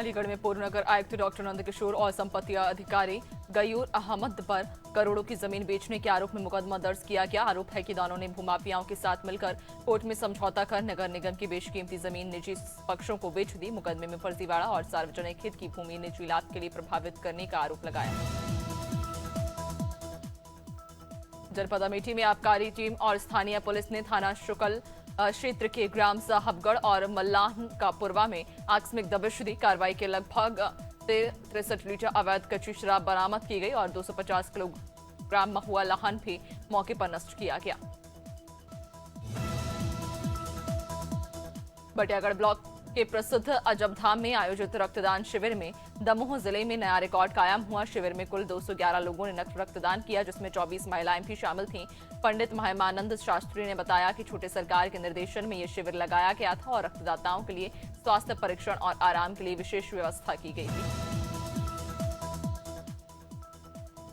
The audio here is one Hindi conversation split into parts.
अलीगढ़ में पूर्व नगर आयुक्त डॉक्टर नंदकिशोर और संपत्ति अधिकारी गयूर अहमद पर करोड़ों की जमीन बेचने के आरोप में मुकदमा दर्ज किया गया। आरोप है कि दोनों ने भूमाफियाओं के साथ मिलकर कोर्ट में समझौता कर नगर निगम की बेशकीमती जमीन निजी पक्षों को बेच दी। मुकदमे में फर्जीवाड़ा और सार्वजनिक हित की भूमि निजी लाभ के लिए प्रभावित करने का आरोप लगाया। जनपद अमेठी में आबकारी टीम और स्थानीय पुलिस ने थाना शुक्ल क्षेत्र के ग्राम साहबगढ़ और मल्लाह का पुरवा में आकस्मिक दबिश दी। कार्रवाई के लगभग 63 लीटर अवैध कच्ची शराब बरामद की गई और 250 किलोग्राम महुआ लहन भी मौके पर नष्ट किया गया। बटियागढ़ ब्लॉक के प्रसिद्ध अजब धाम में आयोजित रक्तदान शिविर में दमोह जिले में नया रिकॉर्ड कायम हुआ। शिविर में कुल 211 लोगों ने रक्तदान किया, जिसमें 24 महिलाएं भी शामिल थीं। पंडित महिमानंद शास्त्री ने बताया कि छोटे सरकार के निर्देशन में यह शिविर लगाया गया था और रक्तदाताओं के लिए स्वास्थ्य परीक्षण और आराम के लिए विशेष व्यवस्था की गई थी।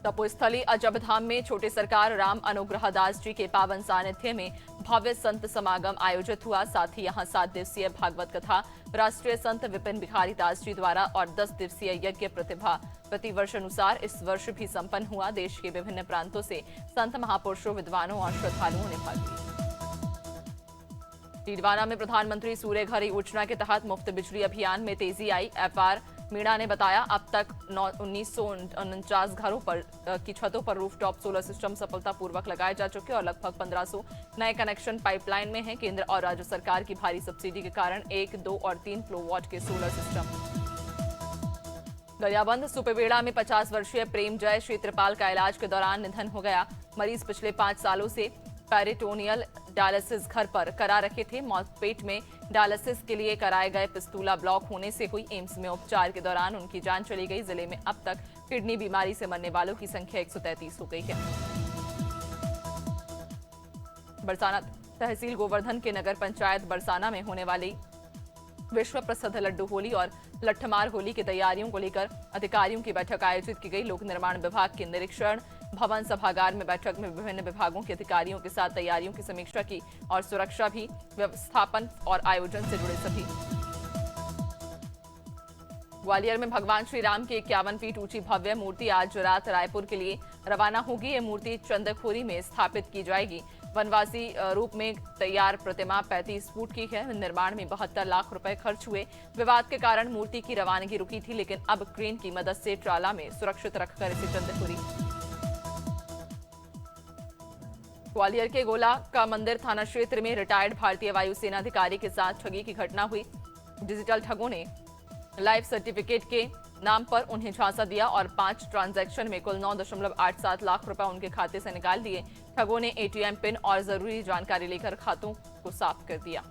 तपोस्थली अजब धाम में छोटे सरकार राम अनुग्रह दास जी के पावन सानिध्य में भव्य संत समागम आयोजित हुआ। साथ ही यहां 7 दिवसीय भागवत कथा राष्ट्रीय संत विपिन बिहारी दास जी द्वारा और 10 दिवसीय यज्ञ प्रतिभा प्रतिवर्ष अनुसार इस वर्ष भी संपन्न हुआ। देश के विभिन्न प्रांतों से संत महापुरुषों, विद्वानों और श्रद्धालुओं ने भाग लिया। डीडवाना में प्रधानमंत्री सूर्य घर योजना के तहत मुफ्त बिजली अभियान में तेजी आई। एफआर मीणा ने बताया अब तक 1949 घरों पर की छतों पर रूफटॉप सोलर सिस्टम सफलतापूर्वक लगाए जा चुके और लगभग 1500 नए कनेक्शन पाइपलाइन में हैं। केंद्र और राज्य सरकार की भारी सब्सिडी के कारण 1, 2 और 3 किलोवाट के सोलर सिस्टम। गरियाबंद सुपेबेड़ा में 50 वर्षीय प्रेम जय क्षेत्रपाल का इलाज के दौरान निधन हो गया। मरीज पिछले 5 सालों से पेरिटोनियल डायलिसिस घर पर करा रखे थे। मौत पेट में डायलिसिस के लिए कराए गए पिस्तूला ब्लॉक होने से हुई। एम्स में उपचार के दौरान उनकी जान चली गई। जिले में अब तक किडनी बीमारी से मरने वालों की संख्या 133 हो गई है। बरसाना तहसील गोवर्धन के नगर पंचायत बरसाना में होने वाली विश्व प्रसिद्ध लड्डू होली और लट्ठमार होली की तैयारियों को लेकर अधिकारियों की बैठक आयोजित की गई। लोक निर्माण विभाग के निरीक्षण भवन सभागार में बैठक में विभिन्न विभागों के अधिकारियों के साथ तैयारियों की समीक्षा की और सुरक्षा भी व्यवस्थापन और आयोजन से जुड़े सभी। ग्वालियर में भगवान श्री राम की 51 फीट ऊंची भव्य मूर्ति आज रात रायपुर के लिए रवाना होगी। ये मूर्ति चंदखोरी में स्थापित की जाएगी। वनवासी रूप में तैयार प्रतिमा 35 फुट की है। निर्माण में 72 लाख रुपए खर्च हुए। विवाद के कारण मूर्ति की रवानगी रुकी थी, लेकिन अब क्रेन की मदद से ट्राला में सुरक्षित रखकर इसे चंदखोरी। ग्वालियर के गोला का मंदिर थाना क्षेत्र में रिटायर्ड भारतीय वायुसेना अधिकारी के साथ ठगी की घटना हुई। डिजिटल ठगों ने लाइफ सर्टिफिकेट के नाम पर उन्हें झांसा दिया और 5 ट्रांजैक्शन में कुल 9.87 लाख रुपए उनके खाते से निकाल दिए। ठगों ने एटीएम पिन और जरूरी जानकारी लेकर खातों को साफ कर दिया।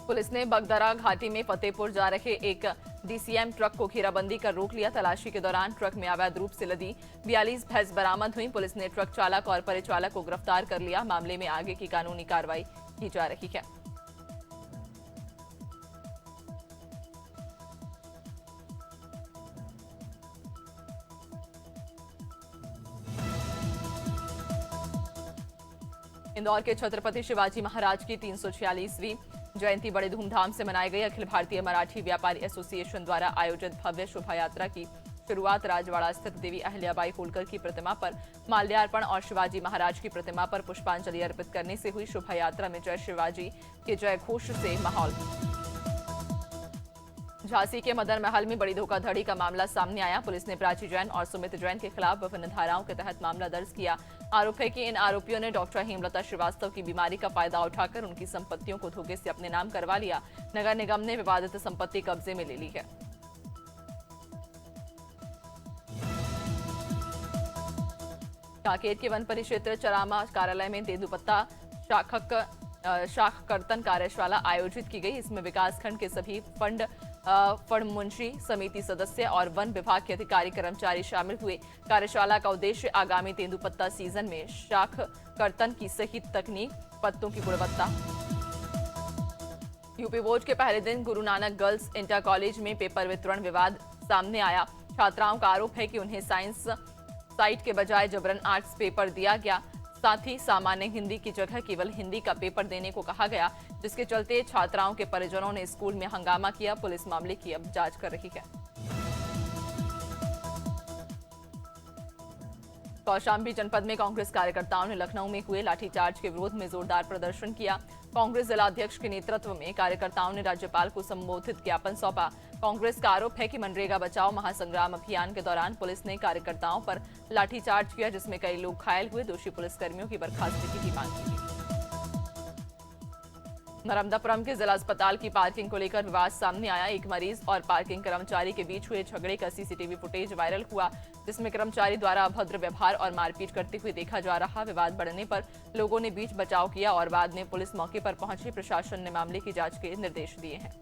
पुलिस ने बगदरा घाटी में फतेहपुर जा रहे एक डीसीएम ट्रक को घेराबंदी कर रोक लिया। तलाशी के दौरान ट्रक में अवैध रूप से लदी 42 भैंस बरामद हुई। पुलिस ने ट्रक चालक और परिचालक को गिरफ्तार कर लिया। मामले में आगे की कानूनी कार्रवाई की जा रही है। इंदौर के छत्रपति शिवाजी महाराज की 346वीं जयंती बड़े धूमधाम से मनाई गई। अखिल भारतीय मराठी व्यापारी एसोसिएशन द्वारा आयोजित भव्य शोभा यात्रा की शुरुआत राजवाड़ा स्थित देवी अहिल्याबाई होलकर की प्रतिमा पर माल्यार्पण और शिवाजी महाराज की प्रतिमा पर पुष्पांजलि अर्पित करने से हुई। शोभा यात्रा में जय शिवाजी के जय घोष से माहौल। झांसी के मदन महल में बड़ी धोखाधड़ी का मामला सामने आया। पुलिस ने प्राची जैन और सुमित जैन के खिलाफ विभिन्न धाराओं के तहत मामला दर्ज किया। आरोप है कि इन आरोपियों ने डॉक्टर हेमलता श्रीवास्तव की बीमारी का फायदा उठाकर उनकी संपत्तियों को धोखे से अपने नाम करवा लिया। नगर निगम ने विवादित संपत्ति कब्जे में ले ली है। कांकेर के वन परिक्षेत्र चरामा कार्यालय में तेंदुपत्ता शाख कर्तन कार्यशाला आयोजित की गई। इसमें विकासखंड के सभी फंड समिति सदस्य और वन विभाग के अधिकारी कर्मचारी शामिल हुए। कार्यशाला का उद्देश्य आगामी तेंदुपत्ता सीजन में शाख कर्तन की सही तकनीक, पत्तों की गुणवत्ता। यूपी बोर्ड के पहले दिन Guru Nanak girls inter college में पेपर वितरण विवाद सामने आया। छात्राओं का आरोप है कि उन्हें साइंस साइट के बजाय जबरन आर्ट्स पेपर दिया गया। साथ ही सामान्य हिंदी की जगह केवल हिंदी का पेपर देने को कहा गया, जिसके चलते छात्राओं के परिजनों ने स्कूल में हंगामा किया। पुलिस मामले की अब जांच कर रही है। कौशाम्बी जनपद में कांग्रेस कार्यकर्ताओं ने लखनऊ में हुए लाठीचार्ज के विरोध में जोरदार प्रदर्शन किया। कांग्रेस जिलाध्यक्ष के नेतृत्व में कार्यकर्ताओं ने राज्यपाल को संबोधित ज्ञापन सौंपा। कांग्रेस का आरोप है कि मनरेगा बचाओ महासंग्राम अभियान के दौरान पुलिस ने कार्यकर्ताओं पर लाठीचार्ज किया, जिसमें कई लोग घायल हुए। दोषी पुलिसकर्मियों की बर्खास्तगी की मांग की। नर्मदापुरम के जिला अस्पताल की पार्किंग को लेकर विवाद सामने आया। एक मरीज और पार्किंग कर्मचारी के बीच हुए झगड़े का सीसीटीवी फुटेज वायरल हुआ, जिसमें कर्मचारी द्वारा अभद्र व्यवहार और मारपीट करते हुए देखा जा रहा। विवाद बढ़ने पर लोगों ने बीच बचाव किया और बाद में पुलिस मौके पर पहुंची। प्रशासन ने मामले की जांच के निर्देश दिए हैं।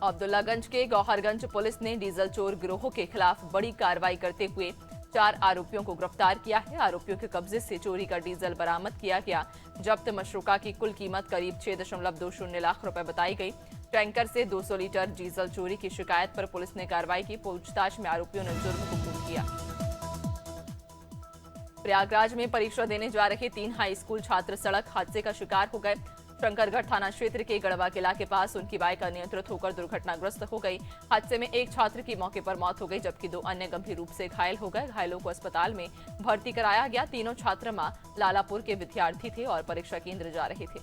अब्दुल्लागंज के गौहरगंज पुलिस ने डीजल चोर गिरोह के खिलाफ बड़ी कार्रवाई करते हुए 4 आरोपियों को गिरफ्तार किया है। आरोपियों के कब्जे से चोरी का डीजल बरामद किया गया। जब्त मशरूका की कुल कीमत करीब 6.20 लाख रुपए बताई गई। टैंकर से 200 लीटर डीजल चोरी की शिकायत पर पुलिस ने कार्रवाई की। पूछताछ में आरोपियों ने जुर्म कबूल किया। प्रयागराज में परीक्षा देने जा रहे 3 हाई स्कूल छात्र सड़क हादसे का शिकार हो गए। शंकरगढ़ थाना क्षेत्र के गढ़वा किला के पास उनकी बाइक अनियंत्रित होकर दुर्घटनाग्रस्त हो गई। हादसे में एक छात्र की मौके पर मौत हो गई, जबकि 2 अन्य गंभीर रूप से घायल हो गए। घायलों को अस्पताल में भर्ती कराया गया। तीनों छात्र मां लालापुर के विद्यार्थी थे और परीक्षा केंद्र जा रहे थे।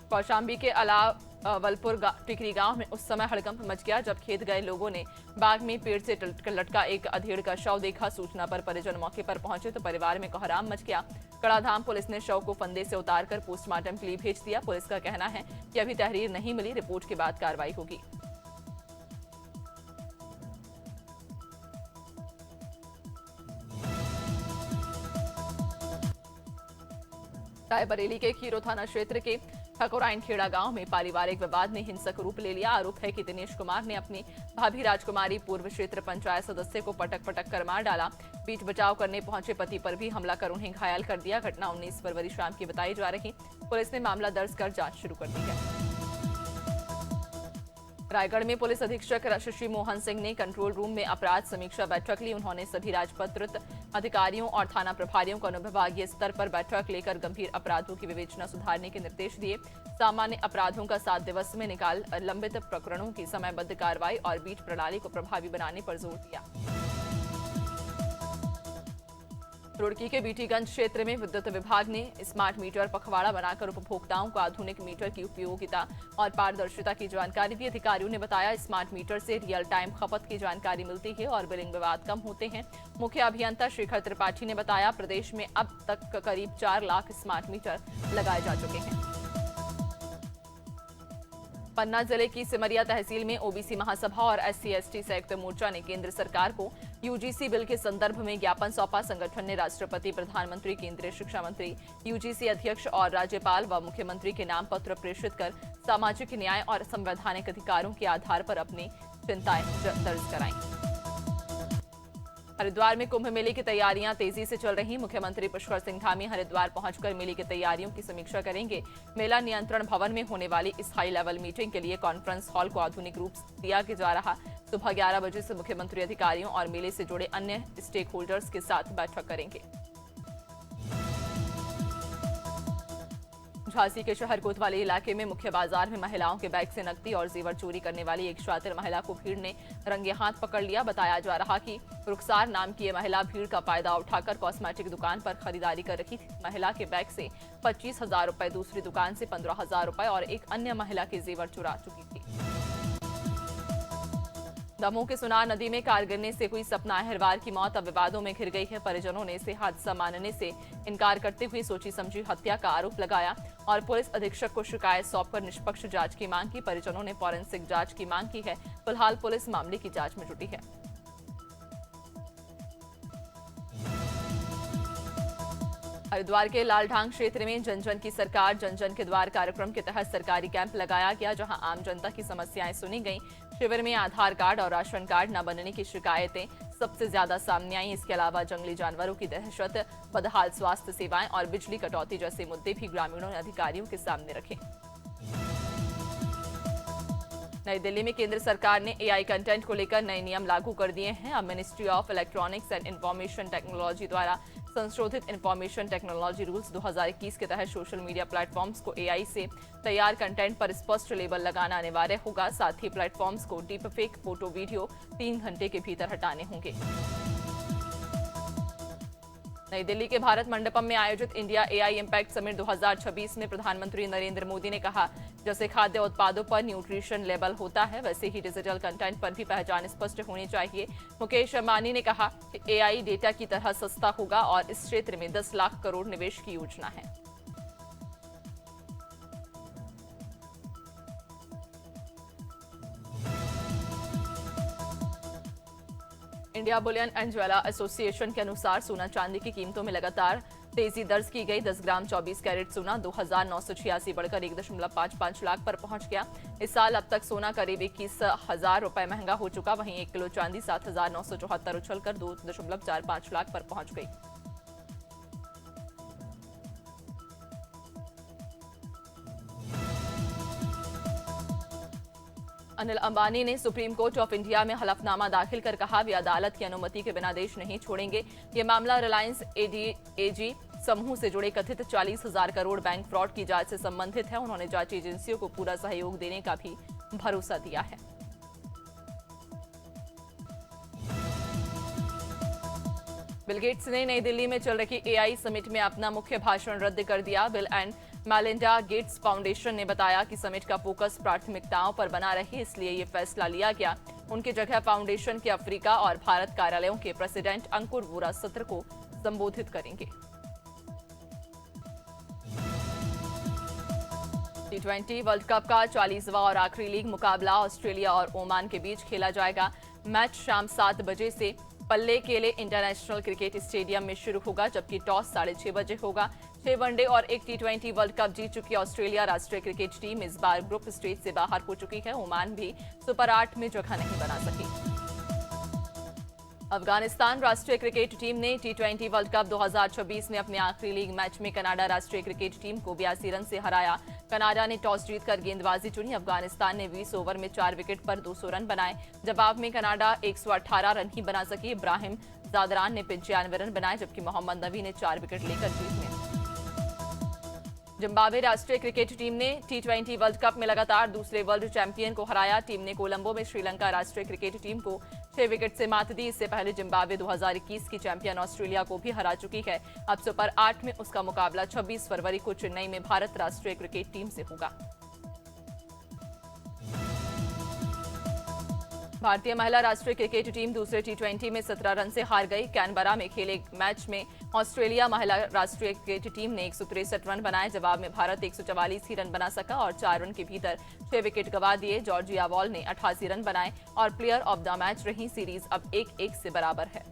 कौशाम्बी के अलावलपुर टिकरी गांव में उस समय हड़कंप मच गया जब खेत गए लोगों ने बाग में पेड़ से लटका एक अधेड़ का शव देखा। सूचना पर परिजन मौके पर पहुंचे तो परिवार में कोहराम मच गया। कड़ाधाम पुलिस ने शव को फंदे से उतारकर पोस्टमार्टम के लिए भेज दिया। पुलिस का कहना है कि अभी तहरीर नहीं मिली, रिपोर्ट के बाद कार्रवाई होगी। रायबरेली के खीरो थाना क्षेत्र के ठकुराइन खेड़ा गांव में पारिवारिक विवाद ने हिंसक रूप ले लिया। आरोप है कि दिनेश कुमार ने अपनी भाभी राजकुमारी पूर्व क्षेत्र पंचायत सदस्य को पटक कर मार डाला। बीच बचाव करने पहुंचे पति पर भी हमला कर उन्हें घायल कर दिया। घटना 19 फरवरी शाम की बताई जा रही। पुलिस ने मामला दर्ज कर जांच शुरू कर दी है। रायगढ़ में पुलिस अधीक्षक शशि मोहन सिंह ने कंट्रोल रूम में अपराध समीक्षा बैठक ली। उन्होंने सभी राजपत्रित अधिकारियों और थाना प्रभारियों को अनुविभागीय स्तर पर बैठक लेकर गंभीर अपराधों की विवेचना सुधारने के निर्देश दिए। सामान्य अपराधों का 7 दिवस में निकाल लंबित प्रकरणों की समयबद्ध कार्रवाई और बीट प्रणाली को प्रभावी बनाने पर जोर दिया। रुड़की के बीटीगंज क्षेत्र में विद्युत विभाग ने स्मार्ट मीटर पखवाड़ा बनाकर उपभोक्ताओं को आधुनिक मीटर की उपयोगिता और पारदर्शिता की जानकारी दी। अधिकारियों ने बताया स्मार्ट मीटर से रियल टाइम खपत की जानकारी मिलती है और बिलिंग विवाद कम होते हैं। मुख्य अभियंता शेखर त्रिपाठी ने बताया प्रदेश में अब तक करीब 4 लाख स्मार्ट मीटर लगाए जा चुके हैं। पन्ना जिले की सिमरिया तहसील में ओबीसी महासभा और SC/ST संयुक्त मोर्चा ने केंद्र सरकार को यूजीसी बिल के संदर्भ में ज्ञापन सौंपा। संगठन ने राष्ट्रपति, प्रधानमंत्री, केंद्रीय शिक्षा मंत्री, यूजीसी अध्यक्ष और राज्यपाल व मुख्यमंत्री के नाम पत्र प्रेषित कर सामाजिक न्याय और संवैधानिक अधिकारों के आधार पर अपनी चिंताएं दर्ज कराई। हरिद्वार में कुंभ मेले की तैयारियां तेजी से चल रही। मुख्यमंत्री पुष्कर सिंह धामी हरिद्वार पहुंचकर मेले की तैयारियों की समीक्षा करेंगे। मेला नियंत्रण भवन में होने वाली इस हाई लेवल मीटिंग के लिए कॉन्फ्रेंस हॉल को आधुनिक रूप दिया जा रहा। सुबह 11 बजे से मुख्यमंत्री अधिकारियों और मेले से जुड़े अन्य स्टेक होल्डर्स के साथ बैठक करेंगे। झांसी के शहर कोतवाली इलाके में मुख्य बाजार में महिलाओं के बैग से नकदी और जेवर चोरी करने वाली एक शातिर महिला को भीड़ ने रंगे हाथ पकड़ लिया। बताया जा रहा कि रुखसार नाम की ये महिला भीड़ का फायदा उठाकर कॉस्मेटिक दुकान पर खरीदारी कर रही थी। महिला के बैग से 25,000 रुपए, दूसरी दुकान से 15,000 रुपए और एक अन्य महिला के जेवर चुरा चुकी थी। दमोह के सुनार नदी में कार गिरने से हुई सपना अहिरवार की मौत अब विवादों में घिर गई है। परिजनों ने इसे हादसा मानने से इनकार करते हुए सोची समझी हत्या का आरोप लगाया और पुलिस अधीक्षक को शिकायत सौंपकर निष्पक्ष जांच की मांग की। परिजनों ने फॉरेंसिक जांच की मांग की है। फिलहाल पुलिस मामले की जांच में जुटी है। हरिद्वार के लालढांग क्षेत्र में जन जन की सरकार जन जन के द्वार कार्यक्रम के तहत सरकारी कैंप लगाया गया, जहां आम जनता की समस्याएं सुनी गईं। शिविर में आधार कार्ड और राशन कार्ड न बनने की शिकायतें सबसे ज्यादा सामने आई। इसके अलावा जंगली जानवरों की दहशत, बदहाल स्वास्थ्य सेवाएं और बिजली कटौती जैसे मुद्दे भी ग्रामीणों ने अधिकारियों के सामने रखे। नई दिल्ली में केंद्र सरकार ने एआई कंटेंट को लेकर नए नियम लागू कर दिए हैं। अब ministry of electronics and information technology द्वारा संशोधित इंफॉर्मेशन टेक्नोलॉजी रूल्स 2021 के तहत सोशल मीडिया प्लेटफॉर्म्स को एआई से तैयार कंटेंट पर स्पष्ट लेबल लगाना अनिवार्य होगा। साथ ही प्लेटफॉर्म्स को डीप फेक फोटो वीडियो 3 घंटे के भीतर हटाने होंगे। नई दिल्ली के भारत मंडपम में आयोजित इंडिया एआई इम्पैक्ट समिट 2026 में प्रधानमंत्री नरेंद्र मोदी ने कहा, जैसे खाद्य उत्पादों पर न्यूट्रिशन लेबल होता है, वैसे ही डिजिटल कंटेंट पर भी पहचान स्पष्ट होनी चाहिए। मुकेश अंबानी ने कहा कि एआई डेटा की तरह सस्ता होगा और इस क्षेत्र में 10 लाख करोड़ निवेश की योजना है। India Boolean and jeweller association के अनुसार सोना चांदी की कीमतों में लगातार तेजी दर्ज की गई। 10 ग्राम 24 कैरेट सोना 2,986 बढ़कर 1.55 लाख पर पहुंच गया। इस साल अब तक सोना करीब 21,000 रुपए महंगा हो चुका। वहीं 1 किलो चांदी 7,974 उछलकर 2.45 लाख पर पहुंच गई। अनिल अंबानी ने सुप्रीम कोर्ट ऑफ इंडिया में हलफनामा दाखिल कर कहा, वे अदालत की अनुमति के बिना देश नहीं छोड़ेंगे। ये मामला रिलायंस एजी समूह से जुड़े कथित 40,000 करोड़ बैंक फ्रॉड की जांच से संबंधित है। उन्होंने जांच एजेंसियों को पूरा सहयोग देने का भी भरोसा दिया है। बिल गेट्स ने नई दिल्ली में चल रही एआई समिट में अपना मुख्य भाषण रद्द कर दिया। Bill and Melinda Gates foundation ने बताया कि समिट का फोकस प्राथमिकताओं पर बना रहे, इसलिए ये फैसला लिया गया। उनकी जगह फाउंडेशन के अफ्रीका और भारत कार्यालयों के प्रेसिडेंट अंकुर वोरा सत्र को संबोधित करेंगे। T20 वर्ल्ड कप का 40वां और आखिरी लीग मुकाबला ऑस्ट्रेलिया और ओमान के बीच खेला जाएगा। मैच शाम 7 बजे से पल्ले केले इंटरनेशनल क्रिकेट स्टेडियम में शुरू होगा, जबकि टॉस 6:30 बजे होगा। 6 वनडे और 1 T20 वर्ल्ड कप जीत चुकी ऑस्ट्रेलिया राष्ट्रीय क्रिकेट टीम इस बार ग्रुप स्टेज से बाहर हो चुकी है। ओमान भी सुपर 8 में जगह नहीं बना सकी। अफगानिस्तान राष्ट्रीय क्रिकेट टीम ने T20 वर्ल्ड कप 2026 में अपने आखिरी लीग मैच में कनाडा राष्ट्रीय क्रिकेट टीम को 82 रन से हराया। कनाडा ने टॉस जीतकर गेंदबाजी चुनी। अफगानिस्तान ने 20 ओवर में 4 विकेट पर 200 रन बनाए। जवाब में कनाडा 118 रन ही बना सकी। इब्राहिम जादरान ने 95 रन बनाए, जबकि मोहम्मद नबी ने 4 विकेट लेकर जीत में। जिम्बाब्वे राष्ट्रीय क्रिकेट टीम ने T20 वर्ल्ड कप में लगातार दूसरे वर्ल्ड चैंपियन को हराया। टीम ने कोलंबो में श्रीलंका राष्ट्रीय क्रिकेट टीम को 6 विकेट से मात दी। इससे पहले जिम्बाब्वे 2021 की चैंपियन ऑस्ट्रेलिया को भी हरा चुकी है। अब सुपर 8 में उसका मुकाबला 26 फरवरी को चेन्नई में भारत राष्ट्रीय क्रिकेट टीम से होगा। भारतीय महिला राष्ट्रीय क्रिकेट टीम दूसरे T20 में 17 रन से हार गई। कैनबरा में खेले मैच में ऑस्ट्रेलिया महिला राष्ट्रीय क्रिकेट टीम ने 163 रन बनाए। जवाब में भारत 144 ही रन बना सका और 4 रन के भीतर 6 विकेट गंवा दिए। जॉर्जिया वॉल ने 88 रन बनाए और प्लेयर ऑफ द मैच रही। सीरीज अब 1-1 से बराबर है।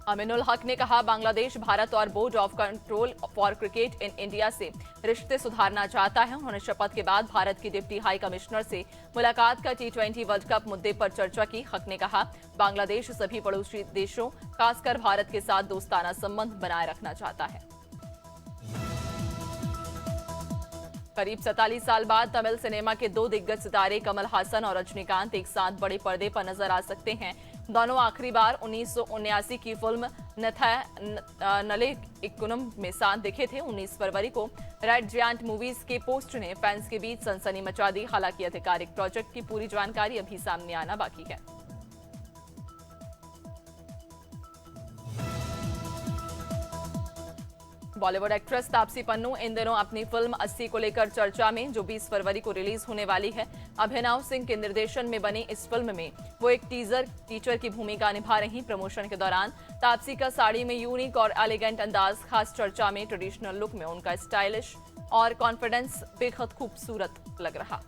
अमीनुल हक ने कहा, बांग्लादेश भारत और board of control for cricket in India से रिश्ते सुधारना चाहता है। उन्होंने शपथ के बाद भारत की डिप्टी हाई कमिश्नर से मुलाकात कर T20 वर्ल्ड कप मुद्दे पर चर्चा की। हक ने कहा, बांग्लादेश सभी पड़ोसी देशों खासकर भारत के साथ दोस्ताना संबंध बनाए रखना चाहता है। करीब 47 साल बाद तमिल सिनेमा के 2 दिग्गज सितारे कमल हासन और रजनीकांत एक साथ बड़े पर्दे पर नजर आ सकते हैं। दोनों आखिरी बार 1979 की फिल्म नले इक्कुनम में साथ दिखे थे। 19 फरवरी को रेड जायंट मूवीज के पोस्टर ने फैंस के बीच सनसनी मचा दी। हालांकि आधिकारिक प्रोजेक्ट की पूरी जानकारी अभी सामने आना बाकी है। बॉलीवुड एक्ट्रेस तापसी पन्नू इन दिनों अपनी फिल्म 80 को लेकर चर्चा में, जो 20 फरवरी को रिलीज होने वाली है। अभिनव सिंह के निर्देशन में बनी इस फिल्म में वो एक टीचर की भूमिका निभा रही। प्रमोशन के दौरान तापसी का साड़ी में यूनिक और एलिगेंट अंदाज खास चर्चा में। ट्रेडिशनल लुक में उनका स्टाइलिश और कॉन्फिडेंस बेहद खूबसूरत लग रहा।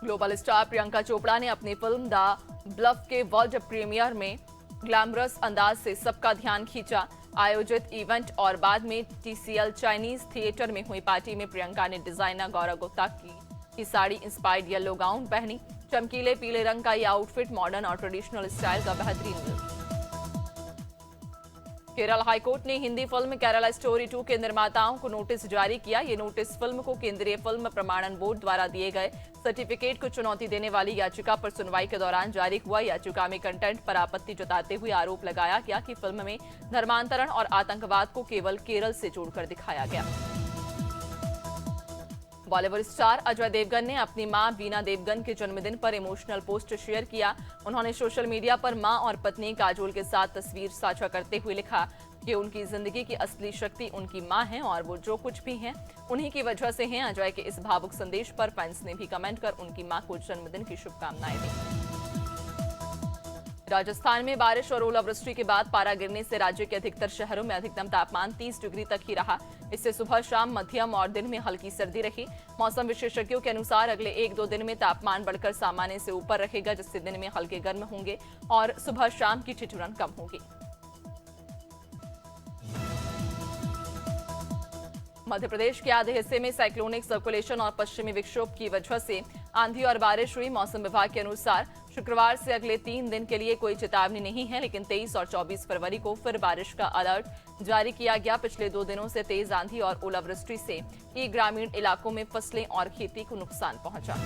ग्लोबल स्टार प्रियंका चोपड़ा ने अपनी फिल्म द ब्लफ के वर्ल्ड प्रीमियर में ग्लैमरस अंदाज से सबका ध्यान खींचा। आयोजित इवेंट और बाद में TCL चाइनीज थिएटर में हुई पार्टी में प्रियंका ने डिजाइनर गौरव गुप्ता की साड़ी इंस्पायर्ड येलो गाउन पहनी। चमकीले पीले रंग का यह आउटफिट मॉडर्न और ट्रेडिशनल स्टाइल का बेहतरीन केरल हाईकोर्ट ने हिंदी फिल्म केरला स्टोरी 2 के निर्माताओं को नोटिस जारी किया। ये नोटिस फिल्म को केंद्रीय फिल्म प्रमाणन बोर्ड द्वारा दिए गए सर्टिफिकेट को चुनौती देने वाली याचिका पर सुनवाई के दौरान जारी हुआ। याचिका में कंटेंट पर आपत्ति जताते हुए आरोप लगाया गया कि फिल्म में धर्मांतरण और आतंकवाद को केवल केरल से जोड़कर दिखाया गया। बॉलीवुड स्टार अजय देवगन ने अपनी मां वीना देवगन के जन्मदिन पर इमोशनल पोस्ट शेयर किया। उन्होंने सोशल मीडिया पर मां और पत्नी काजोल के साथ तस्वीर साझा करते हुए लिखा कि उनकी जिंदगी की असली शक्ति उनकी मां है और वो जो कुछ भी हैं उन्हीं की वजह से हैं। अजय के इस भावुक संदेश पर फैंस ने भी कमेंट कर उनकी मां को जन्मदिन की शुभकामनाएं दी। राजस्थान में बारिश और ओलावृष्टि के बाद पारा गिरने से राज्य के अधिकतर शहरों में अधिकतम तापमान 30 डिग्री तक ही रहा। इससे सुबह शाम मध्यम और दिन में हल्की सर्दी रही। मौसम विशेषज्ञों के अनुसार अगले 1-2 दिन में तापमान बढ़कर सामान्य से ऊपर रहेगा, जिससे दिन में हल्के गर्म होंगे और सुबह शाम की ठिठुरन कम होगी। मध्य प्रदेश के आधे हिस्से में साइक्लोनिक सर्कुलेशन और पश्चिमी विक्षोभ की वजह से आंधी और बारिश हुई। मौसम विभाग के अनुसार शुक्रवार से अगले 3 दिन के लिए कोई चेतावनी नहीं है, लेकिन 23 और 24 फरवरी को फिर बारिश का अलर्ट जारी किया गया। पिछले 2 दिनों से तेज आंधी और ओलावृष्टि से कई ग्रामीण इलाकों में फसलें और खेती को नुकसान पहुंचा।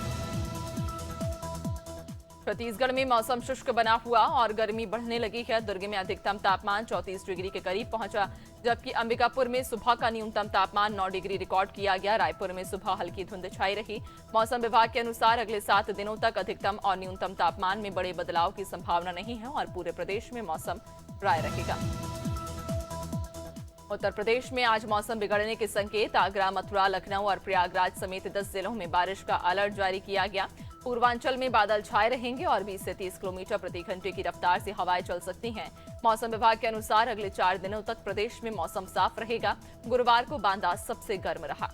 छत्तीसगढ़ में मौसम शुष्क बना हुआ और गर्मी बढ़ने लगी है। दुर्ग में अधिकतम तापमान 34 डिग्री के करीब पहुंचा, जबकि अंबिकापुर में सुबह का न्यूनतम तापमान 9 डिग्री रिकॉर्ड किया गया। रायपुर में सुबह हल्की धुंध छाई रही। मौसम विभाग के अनुसार अगले 7 दिनों तक अधिकतम और न्यूनतम तापमान में बड़े बदलाव की संभावना नहीं है और पूरे प्रदेश में मौसम ड्राई रहेगा। उत्तर प्रदेश में आज मौसम बिगड़ने के संकेत। आगरा, मथुरा, लखनऊ और प्रयागराज समेत 10 जिलों में बारिश का अलर्ट जारी किया गया। पूर्वांचल में बादल छाए रहेंगे और 20 से 30 किलोमीटर प्रति घंटे की रफ्तार से हवाएं चल सकती हैं। मौसम विभाग के अनुसार अगले 4 दिनों तक प्रदेश में मौसम साफ रहेगा। गुरुवार को बांदा सबसे गर्म रहा।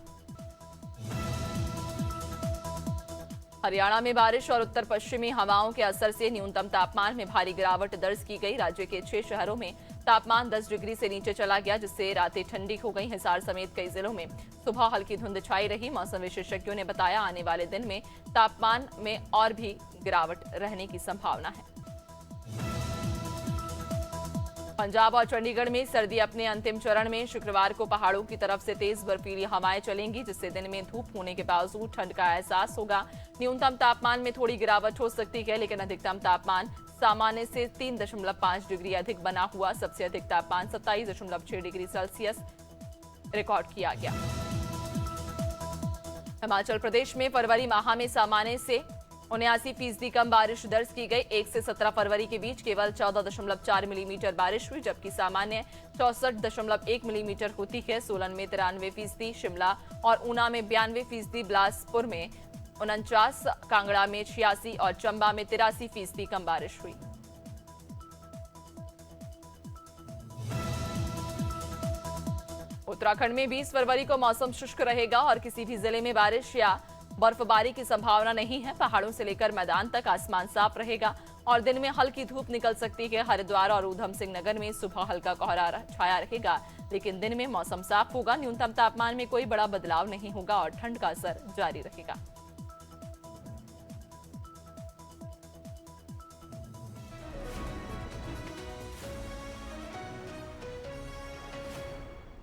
हरियाणा में बारिश और उत्तर पश्चिमी हवाओं के असर से न्यूनतम तापमान में भारी गिरावट दर्ज की गई। राज्य के 6 शहरों में तापमान 10 डिग्री से नीचे चला गया, जिससे रातें ठंडी हो गई। हिसार समेत कई जिलों में सुबह हल्की धुंध छाई रही। मौसम विशेषज्ञों ने बताया आने वाले दिन में तापमान में और भी गिरावट रहने की संभावना है। पंजाब और चंडीगढ़ में सर्दी अपने अंतिम चरण में। शुक्रवार को पहाड़ों की तरफ से तेज बर्फीली हवाएं चलेंगी, जिससे दिन में धूप होने के बावजूद ठंड का एहसास होगा। न्यूनतम तापमान में थोड़ी गिरावट हो सकती है, लेकिन अधिकतम तापमान सामान्य से 3.5 डिग्री अधिक बना हुआ। सबसे अधिक तापमान 27.6 डिग्री सेल्सियस रिकॉर्ड किया गया। हिमाचल प्रदेश में फरवरी माह में सामान्य से 79% कम बारिश दर्ज की गई। 1 से 17 फरवरी के बीच केवल 14.4 मिलीमीटर बारिश हुई, जबकि सामान्य 64.1 मिलीमीटर होती है। सोलन में 93%, शिमला और ऊना में 92%, बिलासपुर में 49, कांगड़ा में 86 और चंबा में 83% कम बारिश हुई। उत्तराखंड में 20 फरवरी को मौसम शुष्क रहेगा और किसी भी जिले में बारिश या बर्फबारी की संभावना नहीं है। पहाड़ों से लेकर मैदान तक आसमान साफ रहेगा और दिन में हल्की धूप निकल सकती है। हरिद्वार और ऊधम सिंह नगर में सुबह हल्का कोहरा छाया रहेगा, लेकिन दिन में मौसम साफ होगा। न्यूनतम तापमान में कोई बड़ा बदलाव नहीं होगा और ठंड का असर जारी रहेगा।